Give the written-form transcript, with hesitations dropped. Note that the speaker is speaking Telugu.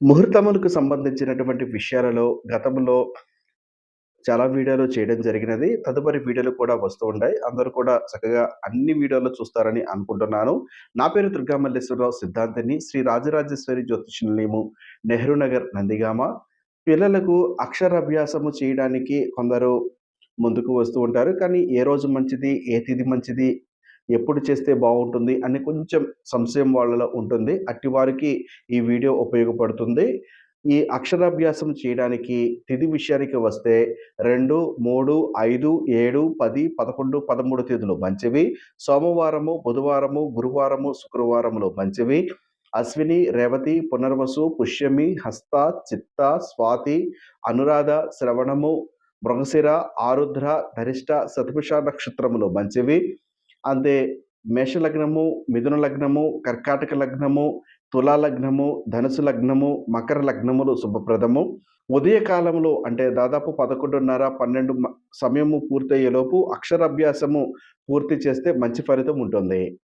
ముహూర్తములకు సంబంధించినటువంటి విషయాలలో గతంలో చాలా వీడియోలు చేయడం జరిగినది. తదుపరి వీడియోలు కూడా వస్తూ ఉంటాయి. అందరూ కూడా చక్కగా అన్ని వీడియోలు చూస్తారని అనుకుంటున్నాను. నా పేరు దుర్గా మల్లేశ్వరరావు సిద్ధాంతిని. శ్రీ రాజరాజేశ్వరి జ్యోతిష నిలయము, నెహ్రూ నగర్, నందిగామ. పిల్లలకు అక్షరాభ్యాసము చేయడానికి కొందరు ముందుకు వస్తూ ఉంటారు. కానీ ఏ రోజు మంచిది? ఏ తిథి మంచిది? ఎప్పుడు చేస్తే బావుంటుంది? అని కొంచెం సంశయం వాళ్ళలో ఉంటుంది. అట్టి వారికి ఈ వీడియో ఉపయోగపడుతుంది. ఈ అక్షరాభ్యాసం చేయడానికి తిథి విషయానికి వస్తే 2, 3, 5, 7, 10, 11, 13 తేదీలు మంచివి. సోమవారము, బుధవారము, గురువారము, శుక్రవారములు మంచివి. అశ్విని, రేవతి, పునర్వసు, పుష్యమి, హస్త, చిత్త, స్వాతి, అనురాధ, శ్రవణము, మృగశిర, ఆరుద్ర, ధనిష్ట, శతభిష నక్షత్రములు మంచివి. అంతే మేషలగ్నము, మిథున లగ్నము, కర్కాటక లగ్నము, తులా లగ్నము, ధనుసు లగ్నము, మకర లగ్నములు శుభప్రదము. ఉదయ కాలంలో అంటే దాదాపు 11:30, 12 సమయము పూర్తయ్యేలోపు అక్షరాభ్యాసము పూర్తి చేస్తే మంచి ఫలితం ఉంటుంది.